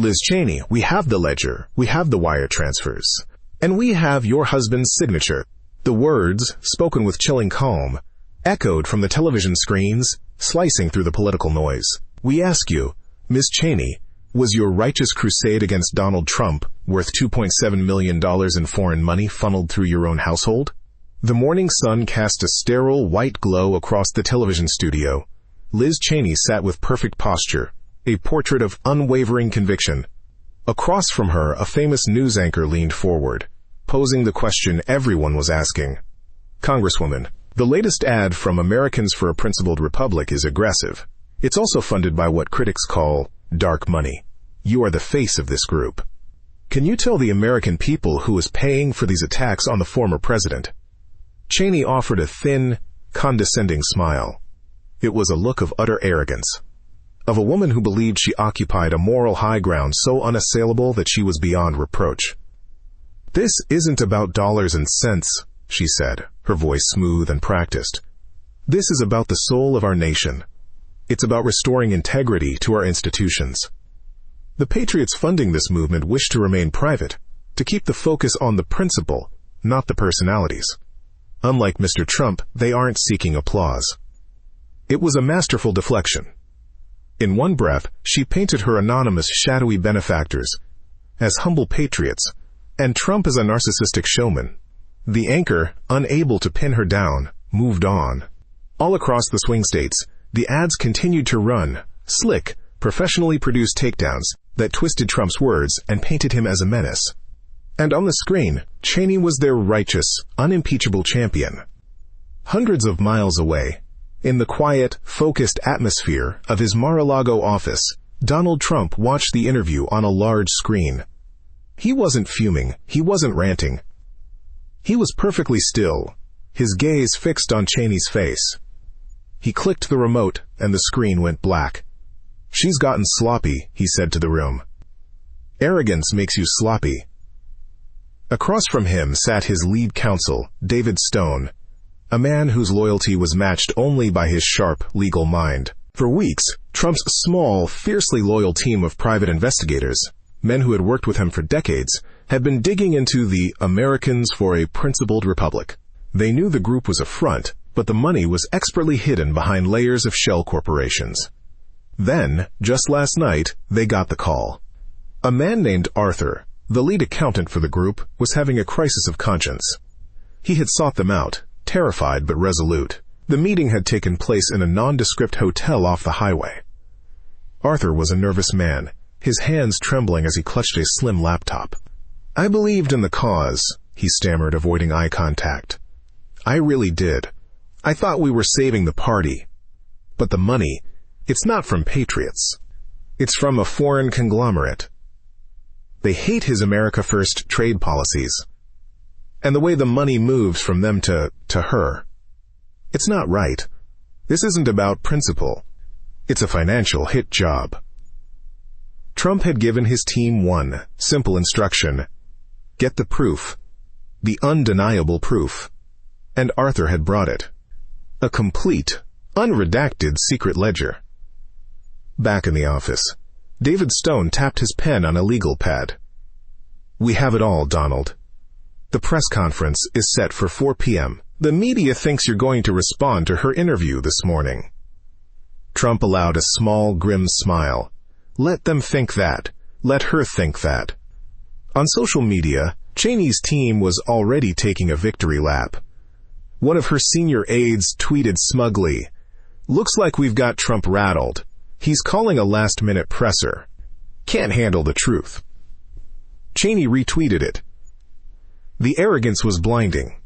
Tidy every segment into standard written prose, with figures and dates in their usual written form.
Liz Cheney, we have the ledger, we have the wire transfers, and we have your husband's signature. The words, spoken with chilling calm, echoed from the television screens, slicing through the political noise. We ask you, Ms. Cheney, was your righteous crusade against Donald Trump worth $2.7 million in foreign money funneled through your own household? The morning sun cast a sterile white glow across the television studio. Liz Cheney sat with perfect posture, a portrait of unwavering conviction. Across from her, a famous news anchor leaned forward, posing the question everyone was asking. Congresswoman, the latest ad from Americans for a Principled Republic is aggressive. It's also funded by what critics call dark money. You are the face of this group. Can you tell the American people who is paying for these attacks on the former president? Cheney offered a thin, condescending smile. It was a look of utter arrogance, of a woman who believed she occupied a moral high ground so unassailable that she was beyond reproach. This isn't about dollars and cents, she said, her voice smooth and practiced. This is about the soul of our nation. It's about restoring integrity to our institutions. The patriots funding this movement wish to remain private, to keep the focus on the principle, not the personalities. Unlike Mr. Trump, they aren't seeking applause. It was a masterful deflection. In one breath, she painted her anonymous, shadowy benefactors as humble patriots, and Trump as a narcissistic showman. The anchor, unable to pin her down, moved on. All across the swing states, the ads continued to run, slick, professionally produced takedowns that twisted Trump's words and painted him as a menace. And on the screen, Cheney was their righteous, unimpeachable champion. Hundreds of miles away, in the quiet, focused atmosphere of his Mar-a-Lago office, Donald Trump watched the interview on a large screen. He wasn't fuming, he wasn't ranting. He was perfectly still, his gaze fixed on Cheney's face. He clicked the remote, and the screen went black. "She's gotten sloppy," he said to the room. "Arrogance makes you sloppy." Across from him sat his lead counsel, David Stone, a man whose loyalty was matched only by his sharp, legal mind. For weeks, Trump's small, fiercely loyal team of private investigators, men who had worked with him for decades, had been digging into the Americans for a Principled Republic. They knew the group was a front, but the money was expertly hidden behind layers of shell corporations. Then, just last night, they got the call. A man named Arthur, the lead accountant for the group, was having a crisis of conscience. He had sought them out, terrified but resolute. The meeting had taken place in a nondescript hotel off the highway. Arthur was a nervous man, his hands trembling as he clutched a slim laptop. "I believed in the cause," he stammered, avoiding eye contact. "I really did. I thought we were saving the party. But the money, it's not from patriots. It's from a foreign conglomerate. They hate his America First trade policies, and the way the money moves from them to her. It's not right. This isn't about principle. It's a financial hit job." Trump had given his team one simple instruction: get the proof, the undeniable proof. And Arthur had brought it. A complete, unredacted secret ledger. Back in the office, David Stone tapped his pen on a legal pad. "We have it all, Donald. The press conference is set for 4 p.m. The media thinks you're going to respond to her interview this morning." Trump allowed a small, grim smile. Let them think that. Let her think that. On social media, Cheney's team was already taking a victory lap. One of her senior aides tweeted smugly, "Looks like we've got Trump rattled. He's calling a last-minute presser. Can't handle the truth." Cheney retweeted it. The arrogance was blinding.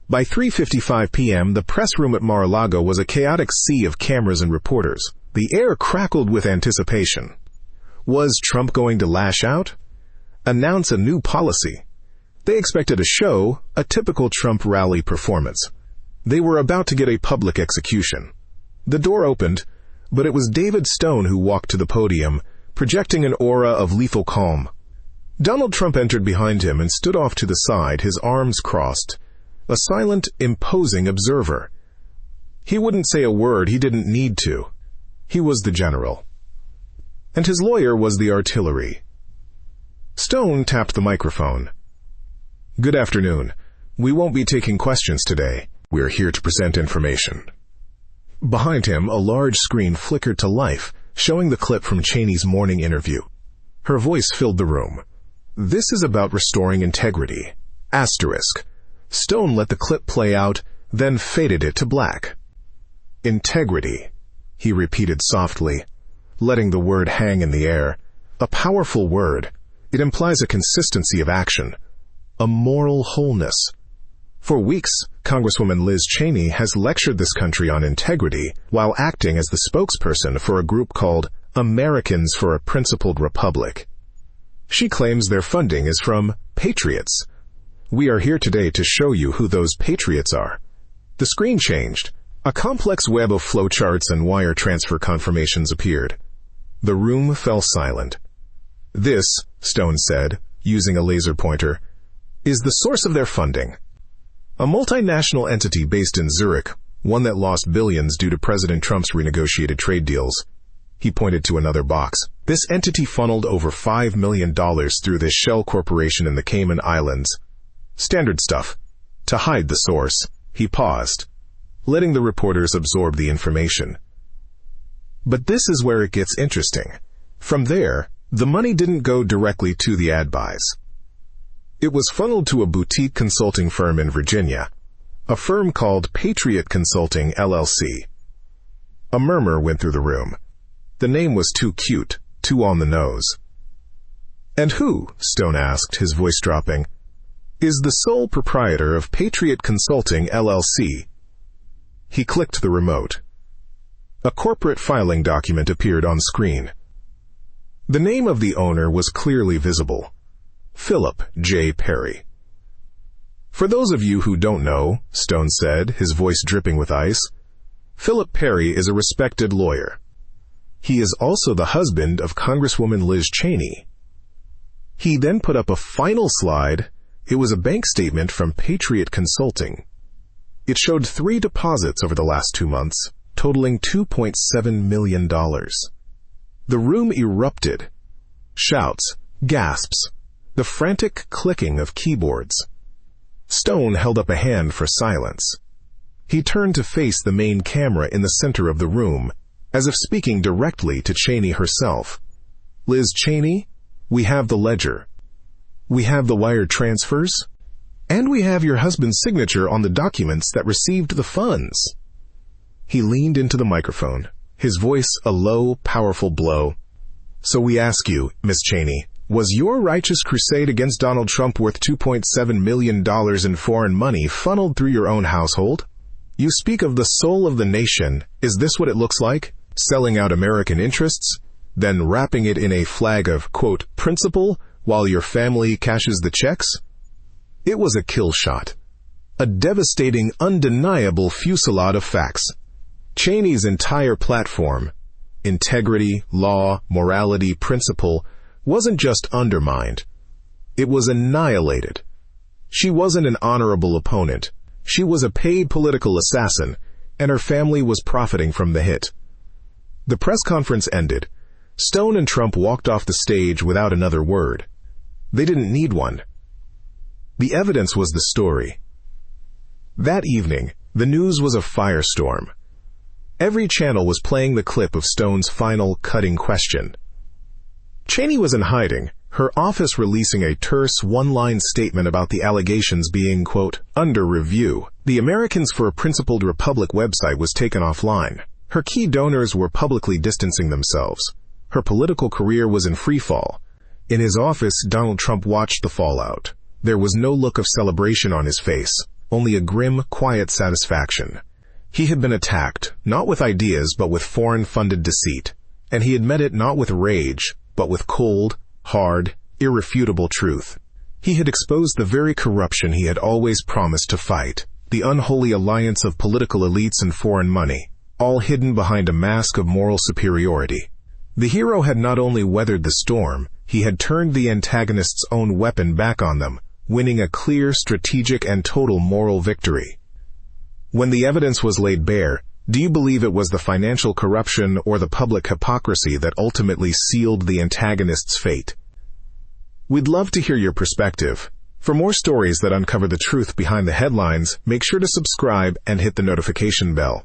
By 3:55 p.m., the press room at Mar-a-Lago was a chaotic sea of cameras and reporters. The air crackled with anticipation. Was Trump going to lash out? Announce a new policy? They expected a show, a typical Trump rally performance. They were about to get a public execution. The door opened, but it was David Stone who walked to the podium, projecting an aura of lethal calm. Donald Trump entered behind him and stood off to the side, his arms crossed, a silent, imposing observer. He wouldn't say a word he didn't need to. He was the general. And his lawyer was the artillery, Stone tapped the microphone. "Good afternoon. We won't be taking questions today. We're here to present information." Behind him, a large screen flickered to life, showing the clip from Cheney's morning interview. Her voice filled the room. "This is about restoring integrity. Asterisk." Stone let the clip play out, then faded it to black. "Integrity," he repeated softly, letting the word hang in the air. A powerful word. It implies a consistency of action, a moral wholeness. For weeks, Congresswoman Liz Cheney has lectured this country on integrity while acting as the spokesperson for a group called Americans for a Principled Republic. She claims their funding is from patriots. We are here today to show you who those patriots are. The screen changed. A complex web of flowcharts and wire transfer confirmations appeared. The room fell silent. "This," Stone said, using a laser pointer, "is the source of their funding. A multinational entity based in Zurich, one that lost billions due to President Trump's renegotiated trade deals." He pointed to another box. "This entity funneled over $5 million through this shell corporation in the Cayman Islands. Standard stuff." To hide the source, he paused, letting the reporters absorb the information. But this is where it gets interesting. From there, the money didn't go directly to the ad buys. It was funneled to a boutique consulting firm in Virginia, a firm called Patriot Consulting, LLC. A murmur went through the room. The name was too cute, too on the nose. "And who," Stone asked, his voice dropping, "is the sole proprietor of Patriot Consulting, LLC?" He clicked the remote. A corporate filing document appeared on screen. The name of the owner was clearly visible. Philip J. Perry. "For those of you who don't know," Stone said, his voice dripping with ice, "Philip Perry is a respected lawyer. He is also the husband of Congresswoman Liz Cheney." He then put up a final slide. It was a bank statement from Patriot Consulting. It showed 3 deposits over the last 2 months, totaling $2.7 million. The room erupted. Shouts, gasps, the frantic clicking of keyboards. Stone held up a hand for silence. He turned to face the main camera in the center of the room, as if speaking directly to Cheney herself. "Liz Cheney, we have the ledger. We have the wire transfers. And we have your husband's signature on the documents that received the funds." He leaned into the microphone, his voice a low, powerful blow. "So we ask you, Miss Cheney, was your righteous crusade against Donald Trump worth $2.7 million in foreign money funneled through your own household? You speak of the soul of the nation. Is this what it looks like? Selling out American interests, then wrapping it in a flag of, quote, principle, while your family cashes the checks?" It was a kill shot. A devastating, undeniable fusillade of facts. Cheney's entire platform, integrity, law, morality, principle, wasn't just undermined. It was annihilated. She wasn't an honorable opponent. She was a paid political assassin, and her family was profiting from the hit. The press conference ended. Stone and Trump walked off the stage without another word. They didn't need one. The evidence was the story. That evening, the news was a firestorm. Every channel was playing the clip of Stone's final, cutting question. Cheney was in hiding, her office releasing a terse, one-line statement about the allegations being, quote, under review. The Americans for a Principled Republic website was taken offline. Her key donors were publicly distancing themselves. Her political career was in freefall. In his office, Donald Trump watched the fallout. There was no look of celebration on his face, only a grim, quiet satisfaction. He had been attacked, not with ideas, but with foreign-funded deceit. And he had met it not with rage, but with cold, hard, irrefutable truth. He had exposed the very corruption he had always promised to fight, the unholy alliance of political elites and foreign money, all hidden behind a mask of moral superiority. The hero had not only weathered the storm, he had turned the antagonist's own weapon back on them, winning a clear, strategic, and total moral victory. When the evidence was laid bare, do you believe it was the financial corruption or the public hypocrisy that ultimately sealed the antagonist's fate? We'd love to hear your perspective. For more stories that uncover the truth behind the headlines, make sure to subscribe and hit the notification bell.